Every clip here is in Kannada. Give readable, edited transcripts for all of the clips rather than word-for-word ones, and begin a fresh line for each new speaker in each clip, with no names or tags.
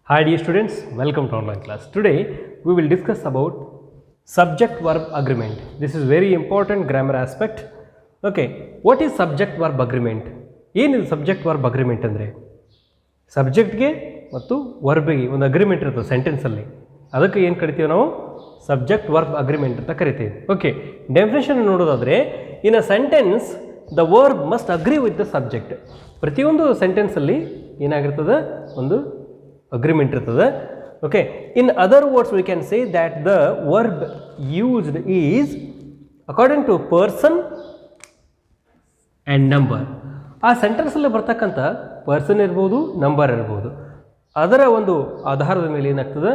Hi dear students, welcome to online class. Today we will discuss about subject verb agreement. This is very important grammar aspect. Okay, what is subject verb agreement? ಏನಿದು ಸಬ್ಜೆಕ್ಟ್ ವರ್ಬ್ ಅಗ್ರಿಮೆಂಟ್ ಅಂದರೆ ಸಬ್ಜೆಕ್ಟ್ಗೆ ಮತ್ತು ವರ್ಬ್ಗೆ ಒಂದು ಅಗ್ರಿಮೆಂಟ್ ಇರುತ್ತೆ ಸೆಂಟೆನ್ಸಲ್ಲಿ, ಅದಕ್ಕೆ ಏನು ಕರಿತೀವಿ ನಾವು ಸಬ್ಜೆಕ್ಟ್ ವರ್ಬ್ ಅಗ್ರಿಮೆಂಟ್ ಅಂತ ಕರಿತೀವಿ. ಓಕೆ, ಡೆಫಿನೇಷನ್ ನೋಡೋದಾದರೆ in a sentence the verb must agree with the subject. ಪ್ರತಿಯೊಂದು ಸೆಂಟೆನ್ಸಲ್ಲಿ ಏನಾಗಿರ್ತದೆ, ಒಂದು ಅಗ್ರಿಮೆಂಟ್ ಇರ್ತದೆ. Okay, in other words we can say that the verb used is according to person and number. ಆ ಸೆಂಟೆನ್ಸಲ್ಲಿ ಬರ್ತಕ್ಕಂಥ ಪರ್ಸನ್ ಇರ್ಬೋದು, ನಂಬರ್ ಇರ್ಬೋದು, ಅದರ ಒಂದು ಆಧಾರದ ಮೇಲೆ ಏನಾಗ್ತದೆ,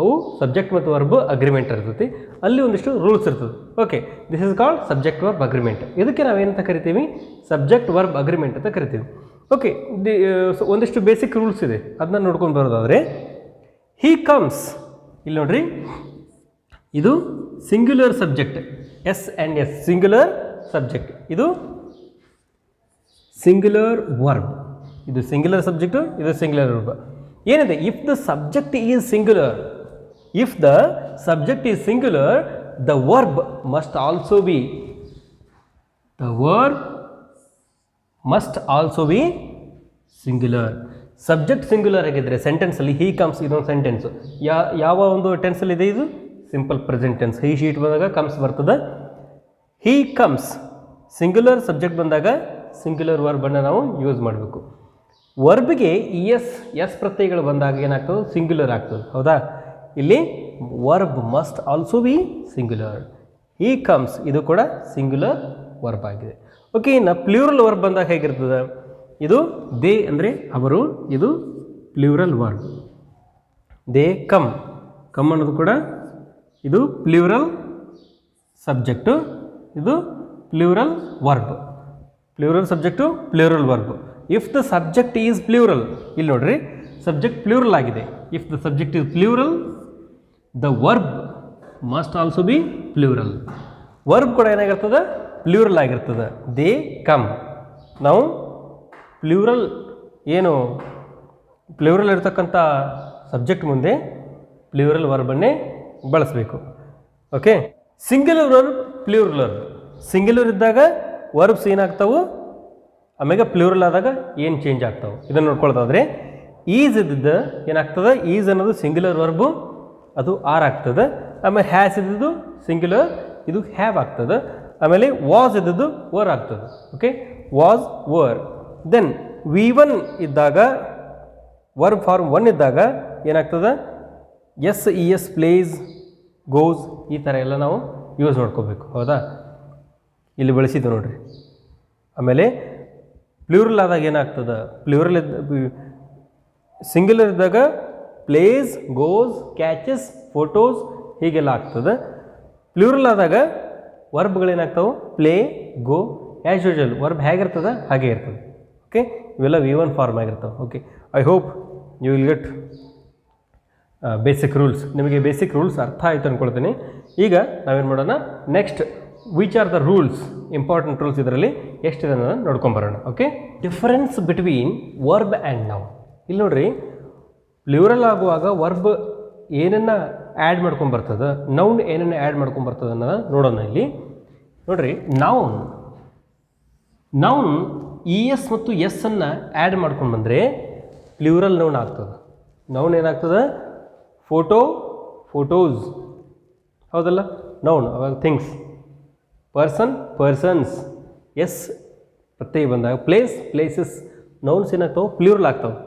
ಅವು ಸಬ್ಜೆಕ್ಟ್ ಮತ್ತು ವರ್ಬ್ ಅಗ್ರಿಮೆಂಟ್ ಇರ್ತೈತಿ. ಅಲ್ಲಿ ಒಂದಿಷ್ಟು ರೂಲ್ಸ್ ಇರ್ತದೆ. Okay, this is called subject verb agreement. ಇದಕ್ಕೆ ನಾವೇನಂತ ಕರಿತೀವಿ, ಸಬ್ಜೆಕ್ಟ್ ವರ್ಬ್ ಅಗ್ರಿಮೆಂಟ್ ಅಂತ ಕರಿತೀವಿ. ಓಕೆ, ಒಂದಿಷ್ಟು ಬೇಸಿಕ್ ರೂಲ್ಸ್ ಇದೆ, ಅದನ್ನ ನೋಡ್ಕೊಂಡು ಬರೋದಾದರೆ ಹೀ ಕಮ್ಸ್, ಇಲ್ಲಿ ನೋಡ್ರಿ, ಇದು singular subject, S and S singular subject, ಇದು ಸಿಂಗ್ಯುಲರ್ ವರ್ಬ್. ಇದು ಸಿಂಗ್ಯುಲರ್ ಸಬ್ಜೆಕ್ಟು, ಇದು ಸಿಂಗ್ಯುಲರ್ ವರ್ಬ್. ಏನಿದೆ, if the subject is singular, if the subject is singular the verb must also be, the verb must also be singular. Subject singular ಆಗಿದ್ದರೆ ಸೆಂಟೆನ್ಸಲ್ಲಿ ಹೀ ಕಮ್ಸ್, ಇದೊಂದು ಸೆಂಟೆನ್ಸು ಯಾವ ಒಂದು ಟೆನ್ಸಲ್ಲಿದೆ, ಇದು ಸಿಂಪಲ್ ಪ್ರೆಸೆಂಟ್ ಟೆನ್ಸ್. ಹೀ ಶೀಟ್ ಬಂದಾಗ ಕಮ್ಸ್ ಬರ್ತದೆ. ಹೀ ಕಮ್ಸ್ ಸಿಂಗ್ಯುಲರ್ ಸಬ್ಜೆಕ್ಟ್ ಬಂದಾಗ ಸಿಂಗ್ಯುಲರ್ ವರ್ಬನ್ನು ನಾವು ಯೂಸ್ ಮಾಡಬೇಕು. ವರ್ಬ್ಗೆ ಎಸ್ ಪ್ರತ್ಯಯಗಳು ಬಂದಾಗ ಏನಾಗ್ತದೆ, ಸಿಂಗ್ಯುಲರ್ ಆಗ್ತದೆ. ಹೌದಾ, ಇಲ್ಲಿ verb must also be singular. He comes ಇದು ಕೂಡ ಸಿಂಗ್ಯುಲರ್ ವರ್ಬ್ ಆಗಿದೆ. ಓಕೆ, ಇನ್ನು ಪ್ಲ್ಯೂರಲ್ ವರ್ಬ್ ಬಂದಾಗ ಹೇಗಿರ್ತದೆ, ಇದು ದೇ ಅಂದರೆ ಅವರು, ಇದು plural verb. They come, come ಅನ್ನೋದು ಕೂಡ ಇದು ಪ್ಲ್ಯೂರಲ್ ಸಬ್ಜೆಕ್ಟು, ಇದು plural verb. Plural subject, plural verb. If the subject is plural, ಇಲ್ಲಿ ನೋಡ್ರಿ ಸಬ್ಜೆಕ್ಟ್ ಪ್ಲ್ಯೂರಲ್ ಆಗಿದೆ. If the subject is plural the verb must also B plural. Verb ಕೂಡ ಏನಾಗಿರ್ತದೆ, ಪ್ಲ್ಯೂರಲ್ ಆಗಿರ್ತದೆ. ದೇ ಕಮ್, ನಾವು ಪ್ಲ್ಯೂರಲ್ ಏನು ಪ್ಲ್ಯೂರಲ್ ಇರ್ತಕ್ಕಂಥ ಸಬ್ಜೆಕ್ಟ್ ಮುಂದೆ ಪ್ಲ್ಯೂರಲ್ ವರ್ಬನ್ನೇ ಬಳಸಬೇಕು. Okay, singular verb, plural verb. Singular ಇದ್ದಾಗ ವರ್ಬ್ಸ್ ಏನಾಗ್ತಾವೆ, ಆಮೇಲೆ ಪ್ಲ್ಯೂರಲ್ ಆದಾಗ ಏನು ಚೇಂಜ್ ಆಗ್ತಾವೆ, ಇದನ್ನು ನೋಡ್ಕೊಳ್ಳೋದಾದರೆ ಈಸ್ ಇದ್ದಿದ್ದು ಏನಾಗ್ತದೆ, ಈಸ್ ಅನ್ನೋದು ಸಿಂಗ್ಯುಲರ್ ವರ್ಬು, ಅದು ಆರ್ ಆಗ್ತದೆ. ಆಮೇಲೆ ಹ್ಯಾಸ್ ಇದ್ದಿದ್ದು ಸಿಂಗ್ಯುಲರ್, ಇದು ಹ್ಯಾವ್ ಆಗ್ತದೆ. ಆಮೇಲೆ ವಾಸ್ ಇದ್ದದ್ದು ವರ್ ಆಗ್ತದೆ. Okay, was were. Then V1 ಇದ್ದಾಗ, ವರ್ಬ್ ಫಾರ್ಮ್ 1 ಇದ್ದಾಗ ಏನಾಗ್ತದೆ, S E S, place, goes, ಈ ಥರ ಎಲ್ಲ ನಾವು ಯೂಸ್ ಮಾಡ್ಕೋಬೇಕು. ಹೌದಾ, ಇಲ್ಲಿ ಬಳಸಿದ್ದು ನೋಡ್ರಿ. ಆಮೇಲೆ ಪ್ಲ್ಯೂರಲ್ ಆದಾಗ ಏನಾಗ್ತದೆ, ಪ್ಲ್ಯೂರಲ್ ಸಿಂಗ್ಯುಲರ್ ಇದ್ದಾಗ ಪ್ಲೇಸ್, ಗೋಸ್, ಕ್ಯಾಚಸ್, ಫೋಟೋಸ್ ಹೀಗೆಲ್ಲ ಆಗ್ತದೆ. ಪ್ಲ್ಯೂರಲ್ ಆದಾಗ ವರ್ಬ್ಗಳೇನಾಗ್ತಾವೆ, play, go, as usual verb ಹೇಗಿರ್ತದೆ ಹಾಗೆ ಇರ್ತದೆ. ಓಕೆ, ಇವೆಲ್ಲ V1 ಫಾರ್ಮ್ ಆಗಿರ್ತವೆ. Okay, I hope you will get basic rules. ನಿಮಗೆ ಬೇಸಿಕ್ ರೂಲ್ಸ್ ಅರ್ಥ ಆಯಿತು ಅಂದ್ಕೊಳ್ತೀನಿ. ಈಗ ನಾವೇನು ಮಾಡೋಣ, next which are the rules, important rules ಇದರಲ್ಲಿ ಎಷ್ಟಿದೆ ಅನ್ನೋದನ್ನು ನೋಡ್ಕೊಂಬರೋಣ. Okay, difference between verb and noun. ಇಲ್ಲಿ ನೋಡ್ರಿ, ಪ್ಲ್ಯೂರಲ್ ಆಗುವಾಗ ವರ್ಬ್ ಏನನ್ನು ಆ್ಯಡ್ ಮಾಡ್ಕೊಂಬರ್ತದೆ, ನೌನ್ ಏನನ್ನು ಆ್ಯಡ್ ಮಾಡ್ಕೊಂಬರ್ತದೆ ಅನ್ನೋದು ನೋಡೋಣ. ಇಲ್ಲಿ ನೋಡ್ರಿ, ನೌನ್ ಇ ಎಸ್ ಮತ್ತು ಎಸ್ ಅನ್ನು ಆ್ಯಡ್ ಮಾಡ್ಕೊಂಡು ಬಂದರೆ ಪ್ಲ್ಯೂರಲ್ ನೌನ್ ಆಗ್ತದೆ. ನೌನ್ ಏನಾಗ್ತದೆ, ಫೋಟೋ, ಫೋಟೋಸ್, ಹೌದಲ್ಲ, ನೌನ್ ಅವಾಗ ಥಿಂಗ್ಸ್, ಪರ್ಸನ್, ಪರ್ಸನ್ಸ್, ಎಸ್ ಪ್ರತ್ಯಯ ಬಂದಾಗ ಪ್ಲೇಸ್, ಪ್ಲೇಸಸ್, ನೌನ್ಸ್ ಏನಾಗ್ತಾವೆ, ಪ್ಲ್ಯೂರಲ್ ಆಗ್ತಾವೆ.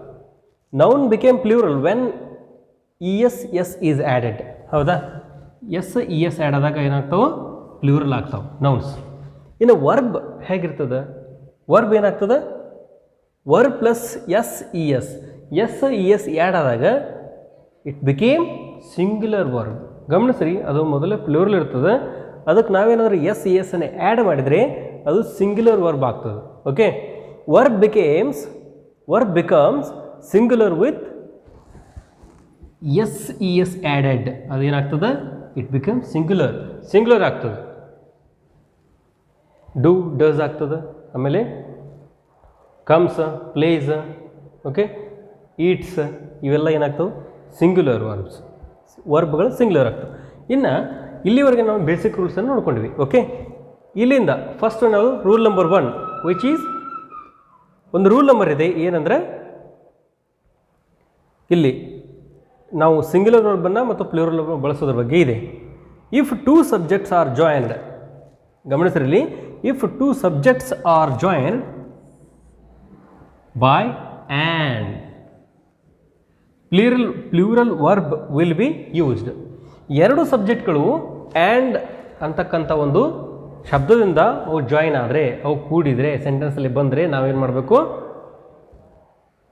Noun became plural when E S S is added. ಹೌದಾ, ಎಸ್ ಇ ಎಸ್ ಆ್ಯಡ್ ಆದಾಗ ಏನಾಗ್ತಾವೆ, ಪ್ಲ್ಯೂರಲ್ ಆಗ್ತಾವೆ ನೌನ್ಸ್. ಇನ್ನು ವರ್ಬ್ ಹೇಗಿರ್ತದೆ, ವರ್ಬ್ ಏನಾಗ್ತದೆ, verb plus S E S add ಆದಾಗ ಇಟ್ ಬಿಕೇಮ್ ಸಿಂಗ್ಯುಲರ್ ವರ್ಬ್. ಗಮನಿಸ್ರಿ, ಅದು ಮೊದಲೇ ಪ್ಲ್ಯೂರಲ್ ಇರ್ತದೆ, ಅದಕ್ಕೆ ನಾವೇನಾದರೂ ಎಸ್ ಇ ಎಸ್ ಅನ್ನು ಆ್ಯಡ್ ಮಾಡಿದರೆ ಅದು ಸಿಂಗ್ಯುಲರ್ ವರ್ಬ್ ಆಗ್ತದೆ. Okay, verb becomes singular with S E S added. ಅದೇನಾಗ್ತದೆ, ಇಟ್ ಬಿಕಮ್ ಸಿಂಗ್ಯುಲರ್ ಆಗ್ತದೆ. ಡೂ, ಡಸ್ ಆಗ್ತದೆ. ಆಮೇಲೆ ಕಮ್ಸ್, ಪ್ಲೇಸ್, ಓಕೆ, ಈಟ್ಸ್, ಇವೆಲ್ಲ ಏನಾಗ್ತವೆ ಸಿಂಗ್ಯುಲರ್ ವರ್ಬ್ಗಳು ಸಿಂಗ್ಯುಲರ್ ಆಗ್ತವೆ. ಇನ್ನು ಇಲ್ಲಿವರೆಗೆ ನಾವು ಬೇಸಿಕ್ ರೂಲ್ಸನ್ನು ನೋಡ್ಕೊಂಡ್ವಿ. ಓಕೆ, ಇಲ್ಲಿಂದ ಫಸ್ಟ್ ನಾವು ರೂಲ್ ನಂಬರ್ 1 ವಿಚ್ ಈಸ್ ಒಂದು ರೂಲ್ ನಂಬರ್ ಇದೆ. ಏನಂದರೆ ಇಲ್ಲಿ ನಾವು ಸಿಂಗ್ಯುಲರ್ ವರ್ಬನ್ನು ಮತ್ತು ಪ್ಲೂರಲ್ ವರ್ಬ್ ಬಳಸೋದ್ರ ಬಗ್ಗೆ ಇದೆ. ಇಫ್ 2 ಸಬ್ಜೆಕ್ಟ್ಸ್ ಆರ್ ಜಾಯಿನ್ಡ್, ಗಮನಿಸಿರಲಿ, if 2 subjects are joined by and plural verb will be used. ಎರಡು ಸಬ್ಜೆಕ್ಟ್ಗಳು ಆ್ಯಂಡ್ ಅಂತಕ್ಕಂಥ ಒಂದು ಶಬ್ದದಿಂದ ಅವು ಜಾಯಿನ್ ಆದರೆ, ಅವು ಕೂಡಿದರೆ, ಸೆಂಟೆನ್ಸಲ್ಲಿ ಬಂದರೆ ನಾವೇನು ಮಾಡಬೇಕು?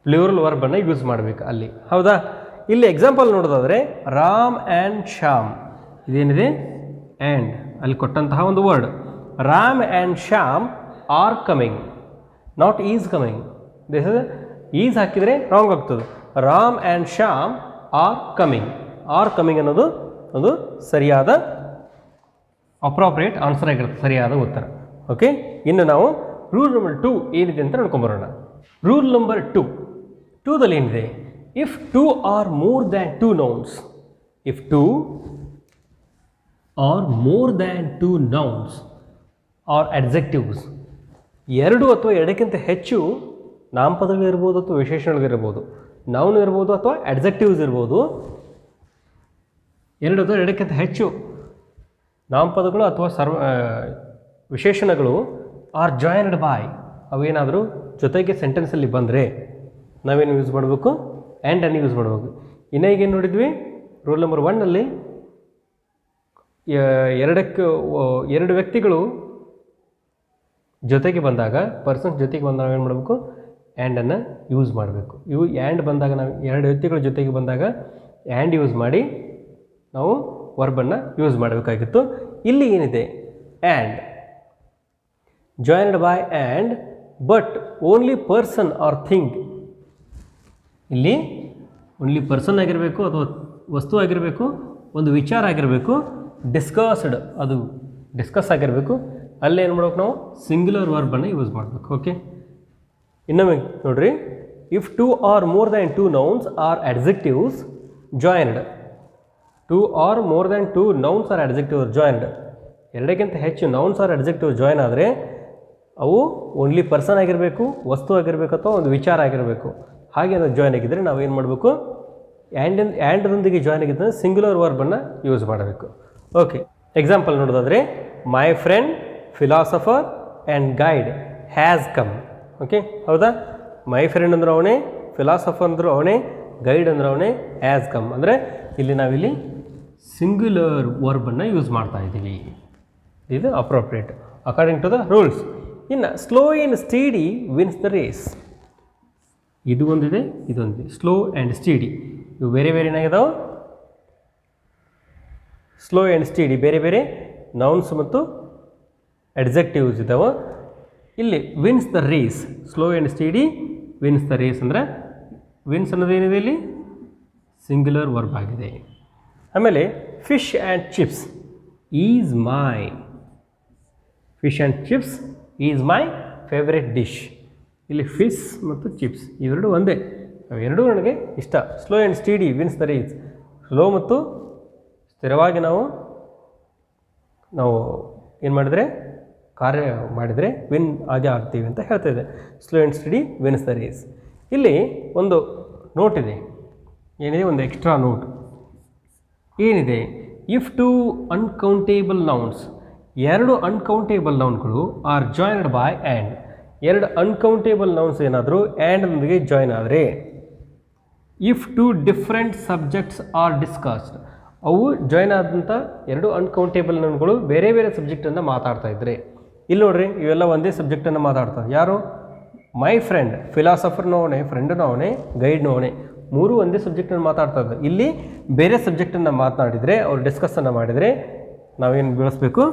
ಪ್ಲೂರಲ್ ವರ್ಬನ್ನು ಯೂಸ್ ಮಾಡಬೇಕು ಅಲ್ಲಿ. ಹೌದಾ? ಇಲ್ಲಿ ಎಕ್ಸಾಂಪಲ್ ನೋಡೋದಾದರೆ ರಾಮ್ ಆ್ಯಂಡ್ ಶ್ಯಾಮ್, ಇದೇನಿದೆ ಆ್ಯಂಡ್ ಅಲ್ಲಿ ಕೊಟ್ಟಂತಹ ಒಂದು word. Ram and Shyam are coming, not is coming. This is is ಹಾಕಿದರೆ ರಾಂಗ್ ಆಗ್ತದೆ. Ram and Shyam are coming. Are coming ಅನ್ನೋದು ಒಂದು ಸರಿಯಾದ ಅಪ್ರಾಪ್ರಿಯೇಟ್ ಆನ್ಸರ್ ಆಗಿರುತ್ತೆ, ಸರಿಯಾದ ಉತ್ತರ. ಓಕೆ, ಇನ್ನು ನಾವು ರೂಲ್ ನಂಬರ್ 2 ಏನಿದೆ ಅಂತ ನೋಡ್ಕೊಂಬರೋಣ. ರೂಲ್ ನಂಬರ್ 2ದಲ್ಲಿ ಏನಿದೆ? If 2 R more than 2 nouns, if 2 R more than 2 nouns or adjectives, 2 ಅಥವಾ 2ಕ್ಕಿಂತ ಹೆಚ್ಚು ನಾಮಪದಗಳಿರ್ಬೋದು ಅಥವಾ ವಿಶೇಷಣಗಳಿರ್ಬೋದು, ನೌನ್ ಇರ್ಬೋದು ಅಥವಾ ಅಡ್ಜೆಕ್ಟಿವ್ಸ್ ಇರ್ಬೋದು, 2 ಅಥವಾ 2ಕ್ಕಿಂತ ಹೆಚ್ಚು ನಾಮಪದಗಳು ಅಥವಾ ವಿಶೇಷಣಗಳು ಆರ್ ಜಾಯಿನ್ಡ್ ಬೈ, ಅವೇನಾದರೂ ಜೊತೆಗೆ ಸೆಂಟೆನ್ಸಲ್ಲಿ ಬಂದರೆ ನಾವೇನು ಯೂಸ್ ಮಾಡಬೇಕು? ಆ್ಯಂಡನ್ನು ಯೂಸ್ ಮಾಡಬೇಕು. ಇನ್ನು ಈಗೇನು ನೋಡಿದ್ವಿ? ರೂಲ್ ನಂಬರ್ 1ನಲ್ಲಿ 2 ವ್ಯಕ್ತಿಗಳು ಜೊತೆಗೆ ಬಂದಾಗ, ಪರ್ಸನ್ಸ್ ಜೊತೆಗೆ ಬಂದಾಗ ಏನು ಮಾಡಬೇಕು? ಆ್ಯಂಡನ್ನು ಯೂಸ್ ಮಾಡಬೇಕು. ಆ್ಯಂಡ್ ಬಂದಾಗ ನಾವು 2 ವ್ಯಕ್ತಿಗಳ ಜೊತೆಗೆ ಬಂದಾಗ ಆ್ಯಂಡ್ ಯೂಸ್ ಮಾಡಿ ನಾವು ವರ್ಬನ್ನು ಯೂಸ್ ಮಾಡಬೇಕಾಗಿತ್ತು. ಇಲ್ಲಿ ಏನಿದೆ? And joined by and but only person or thing. ಇಲ್ಲಿ ಓನ್ಲಿ ಪರ್ಸನ್ ಆಗಿರಬೇಕು ಅಥವಾ ವಸ್ತು ಆಗಿರಬೇಕು, ಒಂದು ವಿಚಾರ ಆಗಿರಬೇಕು, ಡಿಸ್ಕಸ್ಡ್, ಅದು ಡಿಸ್ಕಸ್ ಆಗಿರಬೇಕು. ಅಲ್ಲೇ ಏನು ಮಾಡ್ಬೇಕು? ನಾವು ಸಿಂಗ್ಯುಲರ್ ವರ್ಬನ್ನು ಯೂಸ್ ಮಾಡಬೇಕು. ಓಕೆ, ಇನ್ನೊಮ್ಮೆ ನೋಡ್ರಿ. If 2 R more than 2 nouns or adjectives joined, 2 R more than 2 nouns or adjectives joined, 2ಕ್ಕಿಂತ ಹೆಚ್ಚು ನೌನ್ಸ್ ಆರ್ ಅಡ್ಜೆಕ್ಟಿವ್ ಜಾಯಿನ್ ಆದರೆ ಅವು ಓನ್ಲಿ ಪರ್ಸನ್ ಆಗಿರಬೇಕು, ವಸ್ತು ಆಗಿರಬೇಕು ಅಥವಾ ಒಂದು ವಿಚಾರ ಆಗಿರಬೇಕು. ಹಾಗೆ ಅದು ಜಾಯ್ನ್ ಆಗಿದ್ದರೆ ನಾವೇನು ಮಾಡಬೇಕು? ಆ್ಯಂಡದೊಂದಿಗೆ ಜಾಯ್ನ್ ಆಗಿದ್ದರೆ ಸಿಂಗ್ಯುಲರ್ ವರ್ಬನ್ನು ಯೂಸ್ ಮಾಡಬೇಕು. ಓಕೆ, ಎಕ್ಸಾಂಪಲ್ ನೋಡೋದಾದರೆ my friend philosopher and guide has come. Okay, ಹೌದಾ? ಮೈ ಫ್ರೆಂಡ್ ಅಂದ್ರೆ ಅವನೇ, ಫಿಲಾಸಫರ್ ಅಂದರು ಅವನೇ, ಗೈಡ್ ಅಂದ್ರೆ ಅವನೇ, ಹ್ಯಾಸ್ ಕಮ್ ಅಂದರೆ ಇಲ್ಲಿ ನಾವಿಲ್ಲಿ ಸಿಂಗ್ಯುಲರ್ ವರ್ಬನ್ನು ಯೂಸ್ ಮಾಡ್ತಾ ಇದ್ದೀವಿ. ಇದು appropriate according to the rules. ಇನ್ನು slow and steady wins the race. ಇದು ಒಂದಿದೆ, ಇದೊಂದಿದೆ. ಸ್ಲೋ ಆ್ಯಂಡ್ ಸ್ಟೀಡಿ ಇವು ಬೇರೆ ಬೇರೆ ಏನಾಗಿದಾವೆ? ಸ್ಲೋ ಆ್ಯಂಡ್ ಸ್ಟೀಡಿ ಬೇರೆ ಬೇರೆ ನೌನ್ಸ್ ಮತ್ತು ಅಡ್ಜೆಕ್ಟಿವ್ಸ್ ಇದ್ದಾವೆ. ಇಲ್ಲಿ wins the race, slow and steady wins the race ಅಂದರೆ ವಿನ್ಸ್ ಅನ್ನೋದೇನಿದೆ ಇಲ್ಲಿ ಸಿಂಗ್ಯುಲರ್ ವರ್ಬ್ ಆಗಿದೆ. ಆಮೇಲೆ fish and chips is my, fish and chips is my favourite dish. ಇಲ್ಲಿ ಫಿಶ್ ಮತ್ತು ಚಿಪ್ಸ್ ಇವೆರಡು ಒಂದೇ, ಅವೆರಡೂ ನನಗೆ ಇಷ್ಟ. Slow and steady wins the race, slow ಮತ್ತು ಸ್ಥಿರವಾಗಿ ನಾವು ಏನು ಮಾಡಿದರೆ, ಕಾರ್ಯ ಮಾಡಿದರೆ ವಿನ್ ಆಗೇ ಆಗ್ತೀವಿ ಅಂತ ಹೇಳ್ತಾ ಇದೆ. Slow and steady wins the race. ಇಲ್ಲಿ ಒಂದು ನೋಟ್ ಇದೆ, ಏನಿದೆ? ಒಂದು ಎಕ್ಸ್ಟ್ರಾ ನೋಟ್ ಏನಿದೆ? ಇಫ್ 2 ಅನ್ಕೌಂಟೇಬಲ್ ನೌನ್ಸ್, 2 ಅನ್ಕೌಂಟೇಬಲ್ ನೌನ್ಗಳು are joined by and, 2 uncountable nouns ಏನಾದರೂ ಆ್ಯಂಡ್ನೊಂದಿಗೆ ಜಾಯಿನ್ ಆದರೆ, if 2 different subjects are discussed, ಅವು ಜಾಯಿನ್ ಆದಂಥ 2 ಅನ್ಕೌಂಟೇಬಲ್ ನೌನ್ಗಳು ಬೇರೆ ಬೇರೆ ಸಬ್ಜೆಕ್ಟನ್ನು ಮಾತಾಡ್ತಾ ಇದ್ದರೆ, ಇಲ್ಲಿ ನೋಡ್ರಿ ಇವೆಲ್ಲ ಒಂದೇ ಸಬ್ಜೆಕ್ಟನ್ನು ಮಾತಾಡ್ತಾರೆ. ಯಾರು? ಮೈ ಫ್ರೆಂಡ್, ಫಿಲಾಸಫರ್ನೂ ಅವನೇ, ಫ್ರೆಂಡನೂ ಅವನೇ, ಗೈಡ್ನೂ ಅವನೇ, ಮೂರು ಒಂದೇ ಸಬ್ಜೆಕ್ಟನ್ನು ಮಾತಾಡ್ತಾ ಇದ್ದಾರೆ. ಇಲ್ಲಿ ಬೇರೆ ಸಬ್ಜೆಕ್ಟನ್ನು ಮಾತನಾಡಿದರೆ, ಅವ್ರು ಡಿಸ್ಕಸ್ಸನ್ನು ಮಾಡಿದರೆ ನಾವೇನು ಬಳಸಬೇಕು?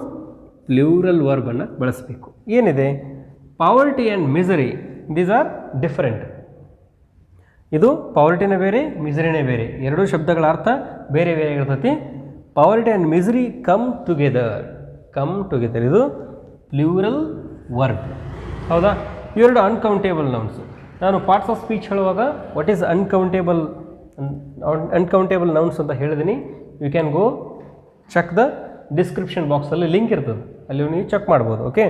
ಪ್ಲೂರಲ್ ವರ್ಬನ್ನು ಬಳಸಬೇಕು. ಏನಿದೆ? Poverty and misery these are different. ಇದು ಪಾವರ್ಟಿನೇ ಬೇರೆ, ಮಿಸರಿನೇ ಬೇರೆ, ಎರಡೂ ಶಬ್ದಗಳ ಅರ್ಥ ಬೇರೆ ಬೇರೆ ಇರ್ತೈತಿ. Poverty and misery come together, ಇದು ಪ್ಲೂರಲ್ ವರ್ಬ್. ಹೌದಾ? ಇವೆರಡು ಅನ್ಕೌಂಟೇಬಲ್ ನೌನ್ಸ್. ನಾನು ಪಾರ್ಟ್ಸ್ ಆಫ್ ಸ್ಪೀಚ್ ಹೇಳುವಾಗ what is uncountable uncountable nouns ಅಂತ ಹೇಳಿದ್ದೀನಿ. You can go check the description ಬಾಕ್ಸಲ್ಲಿ ಲಿಂಕ್ ಇರ್ತದೆ, ಅಲ್ಲಿ ನೀವು ಚೆಕ್ ಮಾಡ್ಬೋದು. Okay,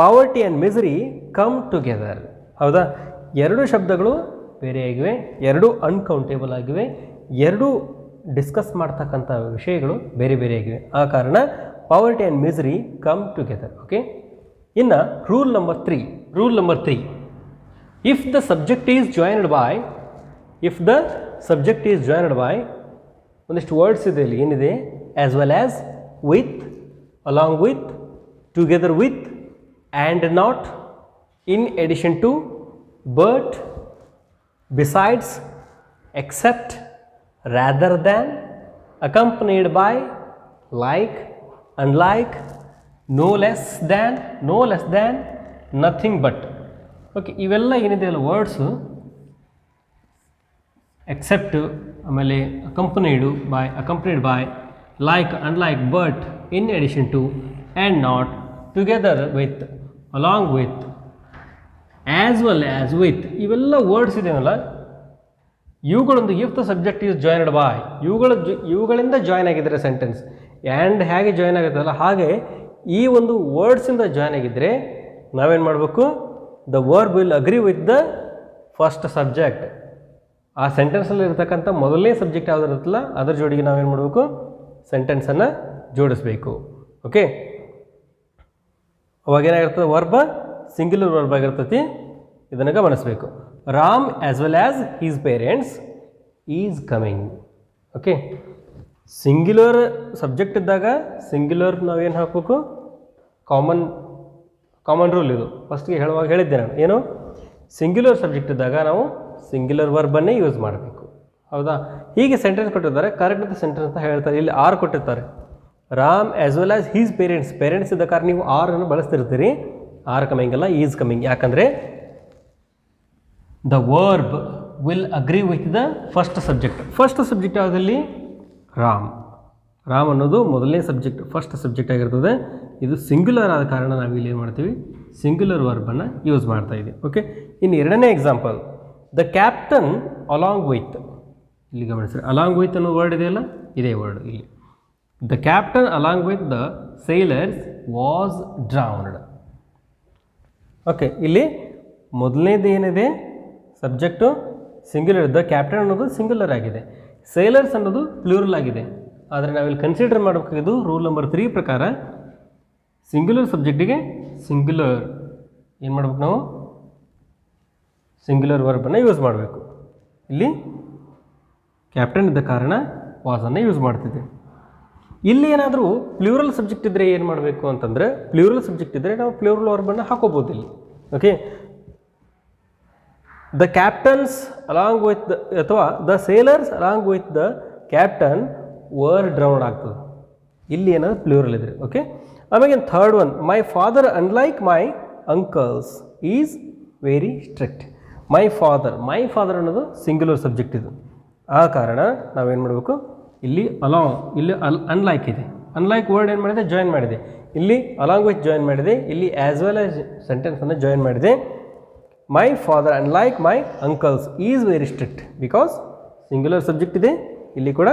poverty and misery come together. ಹೌದಾ, ಎರಡು ಶಬ್ದಗಳು ಬೇರೆಯಾಗಿವೆ, ಎರಡು ಅನ್ಕೌಂಟೇಬಲ್ ಆಗಿವೆ, ಎರಡು ಡಿಸ್ಕಸ್ ಮಾಡ್ತಕ್ಕಂಥ ವಿಷಯಗಳು ಬೇರೆ ಬೇರೆಯಾಗಿವೆ. ಆ ಕಾರಣ poverty and misery come together. Okay, ಇನ್ನು rule number 3, if the subject is joined by ಒಂದಿಷ್ಟು ವರ್ಡ್ಸ್ ಇದೆ ಇಲ್ಲಿ, ಏನಿದೆ, as well as, with, along with, together with, and not, in addition to, but, besides, except, rather than, accompanied by, like, unlike, no less than, nothing but. Okay, ಇವೆಲ್ಲ ಏನಿದೆ ಅಲ್ಲ ವರ್ಡ್ಸು, ಎಕ್ಸೆಪ್ಟ್, ಆಮೇಲೆ accompanied by, like, unlike, but, in addition to, and not, together with, along with, as well as with, ಇವೆಲ್ಲ ವರ್ಡ್ಸ್ ಇದೆಯಲ್ಲ, ಇವುಗಳೊಂದು if the subject is joined by, ಇವುಗಳಿಂದ ಜಾಯ್ನ್ ಆಗಿದ್ದರೆ ಸೆಂಟೆನ್ಸ್, ಆ್ಯಂಡ್ ಹೇಗೆ ಜಾಯ್ನ್ ಆಗುತ್ತಲ್ಲ ಹಾಗೆ ಈ ಒಂದು ವರ್ಡ್ಸಿಂದ ಜಾಯ್ನ್ ಆಗಿದ್ದರೆ ನಾವೇನು ಮಾಡಬೇಕು, the verb will agree with the first subject. ಆ ಸೆಂಟೆನ್ಸಲ್ಲಿ ಇರತಕ್ಕಂಥ ಮೊದಲನೇ ಸಬ್ಜೆಕ್ಟ್ ಯಾವ್ದು ಇರುತ್ತಲ್ಲ ಅದರ ಜೋಡಿಗೆ ನಾವೇನು ಮಾಡಬೇಕು, ಸೆಂಟೆನ್ಸನ್ನು ಜೋಡಿಸ್ಬೇಕು. ಓಕೆ, ಅವಾಗೇನಾಗಿರ್ತದೆ, ವರ್ಬ ಸಿಂಗ್ಯುಲರ್ ವರ್ಬ್ ಆಗಿರ್ತೈತಿ, ಇದನ್ನು ಗಮನಿಸಬೇಕು. Ram as well as his parents is coming. Okay, singular subject ಇದ್ದಾಗ ಸಿಂಗ್ಯುಲರ್ ನಾವೇನು ಹಾಕಬೇಕು, ಕಾಮನ್ ರೂಲ್ ಇದು. ಫಸ್ಟ್ಗೆ ಹೇಳಿದ್ದೆ ನಾನು, ಏನು, ಸಿಂಗ್ಯುಲರ್ ಸಬ್ಜೆಕ್ಟ್ ಇದ್ದಾಗ ನಾವು ಸಿಂಗ್ಯುಲರ್ ವರ್ಬನ್ನೇ ಯೂಸ್ ಮಾಡಬೇಕು. ಹೌದಾ, ಹೀಗೆ ಸೆಂಟೆನ್ಸ್ ಕೊಟ್ಟಿರ್ತಾರೆ, ಕರೆಕ್ಟ್ ಸೆಂಟೆನ್ಸ್ ಅಂತ ಹೇಳ್ತಾರೆ. ಇಲ್ಲಿ ಆರ್ ಕೊಟ್ಟಿರ್ತಾರೆ, Ram as well as his parents ಇದ್ದ ಕಾರಣ ನೀವು ಆರನ್ನು ಬಳಸ್ತಿರ್ತೀರಿ. ಆರ್ ಕಮಿಂಗ್ ಅಲ್ಲ, ಈಸ್ ಕಮಿಂಗ್. ಯಾಕಂದರೆ the verb will agree with the first subject ಯಾವುದಲ್ಲಿ, ರಾಮ್ ಅನ್ನೋದು ಮೊದಲನೇ ಸಬ್ಜೆಕ್ಟ್, ಫಸ್ಟ್ ಸಬ್ಜೆಕ್ಟ್ ಆಗಿರ್ತದೆ. ಇದು ಸಿಂಗ್ಯುಲರ್ ಆದ ಕಾರಣ ನಾವು ಇಲ್ಲಿ ಏನು ಮಾಡ್ತೀವಿ, ಸಿಂಗ್ಯುಲರ್ ವರ್ಬನ್ನು ಯೂಸ್ ಮಾಡ್ತಾ ಇದ್ದೀವಿ. ಓಕೆ, ಇನ್ನು ಎರಡನೇ example, the captain along with. ಇಲ್ಲಿ ಗಮನಿಸಿ, ಅಲಾಂಗ್ ವಿತ್ ಅನ್ನೋ ವರ್ಡ್ ಇದೆಯಲ್ಲ, ಇದೇ ವರ್ಡ್ ಇಲ್ಲಿ. The captain along with the sailors was drowned. Okay, ಇಲ್ಲಿ ಮೊದಲನೇದು ಏನಿದೆ, ಸಬ್ಜೆಕ್ಟು ಸಿಂಗ್ಯುಲರ್, ದ ಕ್ಯಾಪ್ಟನ್ ಅನ್ನೋದು ಸಿಂಗ್ಯುಲರ್ ಆಗಿದೆ, ಸೇಲರ್ಸ್ ಅನ್ನೋದು ಪ್ಲೂರಲ್ ಆಗಿದೆ. ಆದರೆ ನಾವಿಲ್ಲಿ ಕನ್ಸಿಡರ್ ಮಾಡಬೇಕಾಗಿದ್ದು ರೂಲ್ ನಂಬರ್ 3 ಪ್ರಕಾರ ಸಿಂಗ್ಯುಲರ್ ಸಬ್ಜೆಕ್ಟಿಗೆ ಸಿಂಗ್ಯುಲರ್ ಏನು ಮಾಡ್ಬೇಕು, ನಾವು ಸಿಂಗ್ಯುಲರ್ ವರ್ಬನ್ನು ಯೂಸ್ ಮಾಡಬೇಕು. ಇಲ್ಲಿ ಕ್ಯಾಪ್ಟನ್ ಇದ್ದ ಕಾರಣ ವಾಸನ್ನು ಯೂಸ್ ಮಾಡ್ತಿದ್ದೆ. ಇಲ್ಲಿ ಏನಾದರೂ ಪ್ಲೂರಲ್ ಸಬ್ಜೆಕ್ಟ್ ಇದ್ದರೆ ಏನು ಮಾಡಬೇಕು ಅಂತಂದರೆ, ಪ್ಲೂರಲ್ ಸಬ್ಜೆಕ್ಟ್ ಇದ್ದರೆ ನಾವು ಪ್ಲೂರಲ್ ವರ್ಬನ್ನು ಹಾಕೋಬೋದು ಇಲ್ಲಿ. Okay, the captains along with ಅಥವಾ the sailors along with the captain were drowned ಆಗ್ತದೆ. ಇಲ್ಲಿ ಏನಾದ್ರು ಪ್ಲೂರಲ್ ಇದ್ರೆ. ಓಕೆ, ಆಮೇಲೆ third one, my father unlike my uncles is very strict. My father ಅನ್ನೋದು ಸಿಂಗ್ಯುಲರ್ ಸಬ್ಜೆಕ್ಟ್ ಇದು. ಆ ಕಾರಣ ನಾವೇನು ಮಾಡಬೇಕು, ಇಲ್ಲಿ ಅಲಾಂಗ್, ಇಲ್ಲಿ ಅನ್ಲೈಕ್ ಇದೆ, ಅನ್ಲೈಕ್ ವರ್ಡ್ ಏನು ಮಾಡಿದೆ, ಜಾಯಿನ್ ಮಾಡಿದೆ. ಇಲ್ಲಿ ಅಲಾಂಗ್ ವಿತ್ ಜಾಯಿನ್ ಮಾಡಿದೆ, ಇಲ್ಲಿ ಆ್ಯಸ್ ವೆಲ್ ಆಸ್ ಸೆಂಟೆನ್ಸನ್ನು ಜಾಯಿನ್ ಮಾಡಿದೆ. ಮೈ father unlike my uncles is very strict, because singular subject ಇದೆ, ಇಲ್ಲಿ ಕೂಡ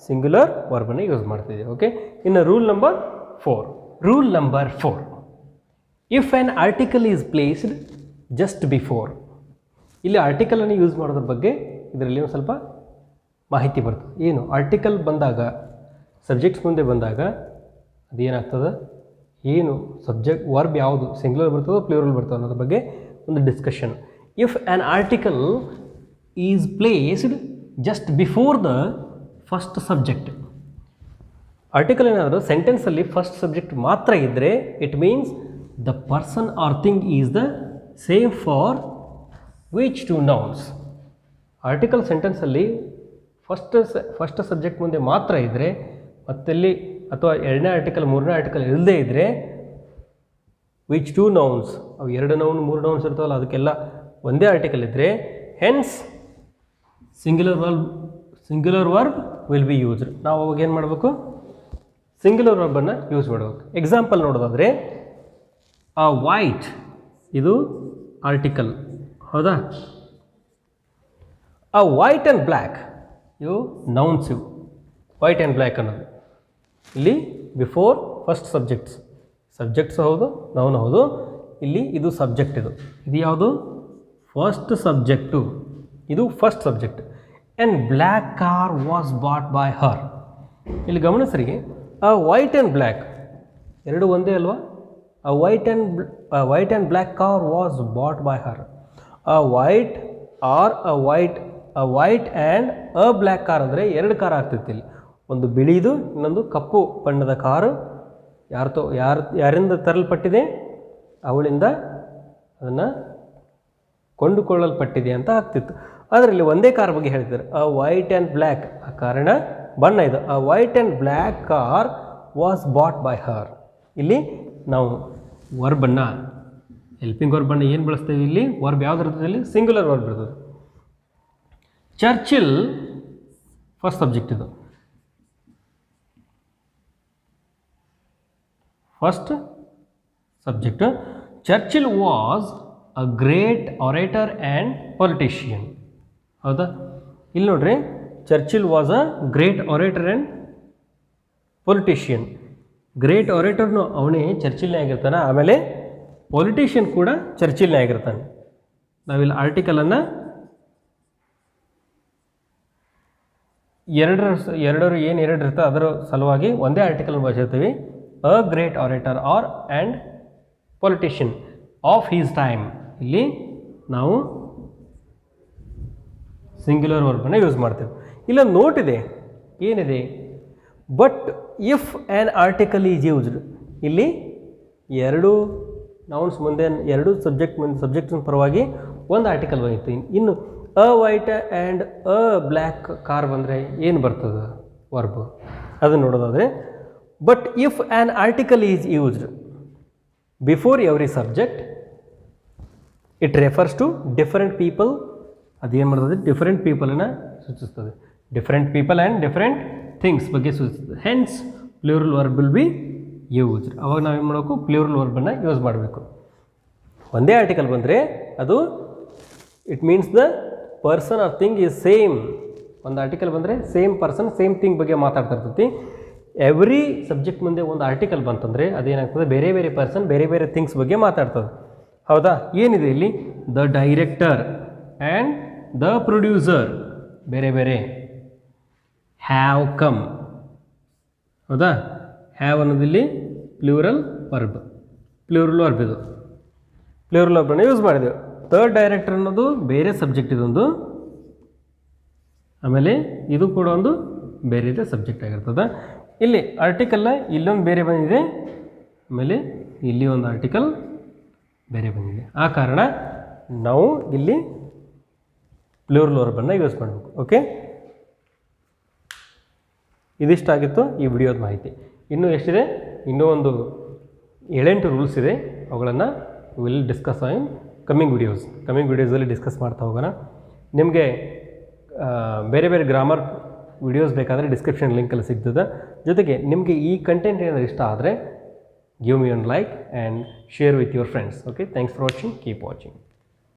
ಸಿಂಗ್ಯುಲರ್ ವರ್ಬನ್ನು ಯೂಸ್ ಮಾಡ್ತಿದೆ. ಓಕೆ, ಇನ್ನು rule number 4, if an article is placed just before. ಇಲ್ಲಿ ಆರ್ಟಿಕಲನ್ನು ಯೂಸ್ ಮಾಡೋದ್ರ ಬಗ್ಗೆ ಇದರಲ್ಲಿ ಒಂದು ಸ್ವಲ್ಪ ಮಾಹಿತಿ ಬರ್ತದೆ. ಏನು ಆರ್ಟಿಕಲ್ ಬಂದಾಗ, ಸಬ್ಜೆಕ್ಟ್ಸ್ ಮುಂದೆ ಬಂದಾಗ ಅದೇನಾಗ್ತದೆ, ಏನು ಸಬ್ಜೆಕ್ಟ್ ವರ್ಬ್ ಯಾವುದು ಸಿಂಗ್ಯುಲರ್ ಬರ್ತದೋ ಪ್ಲೂರಲ್ ಬರ್ತದೋ ಅನ್ನೋದ್ರ ಬಗ್ಗೆ ಒಂದು discussion. If an article is placed just before the first subject. Article ಏನಾದರೂ ಸೆಂಟೆನ್ಸಲ್ಲಿ ಫಸ್ಟ್ ಸಬ್ಜೆಕ್ಟ್ ಮಾತ್ರ ಇದ್ದರೆ it means the person or thing is the same for which two nouns. Article ಸೆಂಟೆನ್ಸಲ್ಲಿ ಫಸ್ಟ್ ಸಬ್ಜೆಕ್ಟ್ ಮುಂದೆ ಮಾತ್ರ ಇದ್ದರೆ, ಮತ್ತೆಲ್ಲಿ ಅಥವಾ ಎರಡನೇ ಆರ್ಟಿಕಲ್ ಮೂರನೇ ಆರ್ಟಿಕಲ್ ಇಲ್ಲದೇ ಇದ್ದರೆ ವಿಚ್ ಟು ನೌನ್ಸ್, ಅವು 2 ನೌನ್ 3 ನೌನ್ಸ್ ಇರ್ತಾವಲ್ಲ ಅದಕ್ಕೆಲ್ಲ ಒಂದೇ ಆರ್ಟಿಕಲ್ ಇದ್ದರೆ hence singular verb will be used. ನಾವು ಅವಾಗ ಏನು ಮಾಡಬೇಕು, ಸಿಂಗ್ಯುಲರ್ ವರ್ಬನ್ನು ಯೂಸ್ ಮಾಡಬೇಕು. ಎಕ್ಸಾಂಪಲ್ ನೋಡೋದಾದರೆ, ಆ ವೈಟ್ ಇದು ಆರ್ಟಿಕಲ್, ಹೌದಾ. ಆ ವೈಟ್ ಆ್ಯಂಡ್ ಬ್ಲ್ಯಾಕ್ ಇವು ನೌನ್ಸ್, ಇವು ವೈಟ್ ಆ್ಯಂಡ್ ಬ್ಲ್ಯಾಕ್ ಅನ್ನೋದು ಇಲ್ಲಿ ಬಿಫೋರ್ ಫಸ್ಟ್ ಸಬ್ಜೆಕ್ಟ್ಸ್ ಹೌದು, ನೌನ್ ಹೌದು. ಇಲ್ಲಿ ಇದು ಸಬ್ಜೆಕ್ಟ್, ಇದು ಯಾವುದು ಫಸ್ಟ್ ಸಬ್ಜೆಕ್ಟು, ಇದು first subject. And black car was bought by her. ಇಲ್ಲಿ ಗಮನಿಸ್ರಿ, ಆ ವೈಟ್ ಆ್ಯಂಡ್ ಬ್ಲ್ಯಾಕ್ ಎರಡು ಒಂದೇ ಅಲ್ವಾ? A white and black car was bought by her. A white and a black car ಅಂದರೆ ಎರಡು ಕಾರ್ ಆಗ್ತಿತ್ತು ಇಲ್ಲಿ, ಒಂದು ಬಿಳಿದು ಇನ್ನೊಂದು ಕಪ್ಪು ಬಣ್ಣದ ಕಾರು ಯಾರಿಂದ ತರಲ್ಪಟ್ಟಿದೆ, ಅವಳಿಂದ ಅದನ್ನು ಕೊಂಡುಕೊಳ್ಳಲ್ಪಟ್ಟಿದೆ ಅಂತ ಆಗ್ತಿತ್ತು. ಆದರೆ ಇಲ್ಲಿ ಒಂದೇ ಕಾರ್ ಬಗ್ಗೆ ಹೇಳ್ತಾರೆ, ಆ ವೈಟ್ ಆ್ಯಂಡ್ ಬ್ಲ್ಯಾಕ್, ಆ ಕಾರಣ ಬಣ್ಣ ಇದು. A white and black car was bought by her. ಇಲ್ಲಿ ನಾವು ವರ್ಬನ್ನು, ಹೆಲ್ಪಿಂಗ್ ವರ್ಬನ್ನು ಏನು ಬಳಸ್ತೇವೆ ಇಲ್ಲಿ? ವರ್ಬ್ ಯಾವ್ದು ಇರ್ತದೆ ಇಲ್ಲಿ? ಸಿಂಗ್ಯುಲರ್ ವರ್ಬ್ ಇರ್ತದೆ. ಚರ್ಚಿಲ್ ಫಸ್ಟ್ ಸಬ್ಜೆಕ್ಟ್, ಇದು first subject. Churchill was a great orator and politician. ಹೌದಾ? ಇಲ್ಲಿ ನೋಡ್ರಿ, Churchill was a great orator and politician. Great ಆರೇಟರ್ನು ಅವನೇ ಚರ್ಚಿಲ್ನೇ ಆಗಿರ್ತಾನೆ, ಆಮೇಲೆ ಪೊಲಿಟಿಷಿಯನ್ ಕೂಡ ಚರ್ಚಿಲ್ನೇ ಆಗಿರ್ತಾನೆ. ನಾವಿಲ್ಲಿ ಆರ್ಟಿಕಲನ್ನು ಎರಡು ಇರ್ತದೆ ಅದರ ಸಲುವಾಗಿ ಒಂದೇ ಆರ್ಟಿಕಲ್ ಬಳಸಿರ್ತೀವಿ. A great orator and politician of his time. ಇಲ್ಲಿ ನಾವು ಸಿಂಗ್ಯುಲರ್ ವರ್ಬನ್ನು ಯೂಸ್ ಮಾಡ್ತೇವೆ. ಇಲ್ಲೊಂದು ನೋಟ್ ಇದೆ, ಏನಿದೆ? But if an article is used. ಇಲ್ಲಿ ಎರಡು ನೌನ್ಸ್ ಮುಂದೆ, ಎರಡು ಸಬ್ಜೆಕ್ಟ್ನ ಪರವಾಗಿ ಒಂದು ಆರ್ಟಿಕಲ್ ಬಂದಿತ್ತು. ಇನ್ನು a white and a black car ಬಂದರೆ ಏನು ಬರ್ತದೆ ವರ್ಬ್? ಅದನ್ನು ನೋಡೋದಾದರೆ, but if an article is used before every subject it refers to different people. ಅದೇನು ಮಾಡ್ತದೆ? ಡಿಫರೆಂಟ್ ಪೀಪಲನ್ನು ಸೂಚಿಸ್ತದೆ. Different people and different things ಬಗ್ಗೆ ಸೂಚಿಸ್ತದೆ. Hence plural verb will be used. ಅವಾಗ ನಾವೇನು ಮಾಡಬೇಕು? ಪ್ಲೂರಲ್ ವರ್ಬನ್ನು ಯೂಸ್ ಮಾಡಬೇಕು. ಒಂದೇ ಆರ್ಟಿಕಲ್ ಬಂದರೆ ಅದು it means the person or thing is same. ಒಂದು ಆರ್ಟಿಕಲ್ ಬಂದರೆ ಸೇಮ್ ಪರ್ಸನ್ ಸೇಮ್ ಥಿಂಗ್ ಬಗ್ಗೆ ಮಾತಾಡ್ತಾ ಇರ್ತೈತಿ. ಎವ್ರಿ ಸಬ್ಜೆಕ್ಟ್ ಮುಂದೆ ಒಂದು ಆರ್ಟಿಕಲ್ ಬಂತಂದರೆ ಅದೇನಾಗ್ತದೆ? ಬೇರೆ ಬೇರೆ ಪರ್ಸನ್ ಬೇರೆ ಬೇರೆ ಥಿಂಗ್ಸ್ ಬಗ್ಗೆ ಮಾತಾಡ್ತದೆ. ಹೌದಾ? ಏನಿದೆ ಇಲ್ಲಿ? The director and the producer ಬೇರೆ ಬೇರೆ. Have come. ಹೌದಾ? ಹ್ಯಾವ್ ಅನ್ನೋದಿಲ್ಲಿ ಪ್ಲೂರಲ್ ವರ್ಬ್ ಇದು. ಪ್ಲೂರಲ್ ವರ್ಬನ್ನು ಯೂಸ್ ಮಾಡಿದೆವು. ಥರ್ಡ್ ಡೈರೆಕ್ಟರ್ ಅನ್ನೋದು ಬೇರೆ ಸಬ್ಜೆಕ್ಟ್ ಇದೊಂದು, ಆಮೇಲೆ ಇದು ಕೂಡ ಒಂದು ಬೇರೆ ಇದೆ ಸಬ್ಜೆಕ್ಟ್ ಆಗಿರ್ತದೆ. ಇಲ್ಲಿ ಆರ್ಟಿಕಲ್ನ ಇಲ್ಲೊಂದು ಬೇರೆ ಬಂದಿದೆ, ಆಮೇಲೆ ಇಲ್ಲಿ ಒಂದು ಆರ್ಟಿಕಲ್ ಬೇರೆ ಬಂದಿದೆ. ಆ ಕಾರಣ ನಾವು ಇಲ್ಲಿ ಪ್ಲೂರಲ್ ವರ್ಬನ್ನು ಯೂಸ್ ಮಾಡಬೇಕು. ಓಕೆ, ಇದಿಷ್ಟಾಗಿತ್ತು ಈ ವಿಡಿಯೋದ ಮಾಹಿತಿ. ಇನ್ನೂ ಎಷ್ಟಿದೆ? ಇನ್ನೂ ಒಂದು 7-8 ರೂಲ್ಸ್ ಇದೆ. ಅವುಗಳನ್ನು ವಿಲ್ ಡಿಸ್ಕಸ್ ಆನ್ ಕಮ್ಮಿಂಗ್ ವಿಡಿಯೋಸಲ್ಲಿ ಡಿಸ್ಕಸ್ ಮಾಡ್ತಾ ಹೋಗೋಣ. ನಿಮಗೆ ಬೇರೆ ಬೇರೆ ಗ್ರಾಮರ್ ವಿಡಿಯೋಸ್ ಬೇಕಾದರೆ ಡಿಸ್ಕ್ರಿಪ್ಷನ್ ಲಿಂಕಲ್ಲಿ ಸಿಗ್ತದೆ. ಜೊತೆಗೆ ನಿಮಗೆ ಈ ಕಂಟೆಂಟ್ ಏನಾದರೂ ಇಷ್ಟ ಆದರೆ give me one like and share with your friends. Okay, thanks for watching. Keep watching.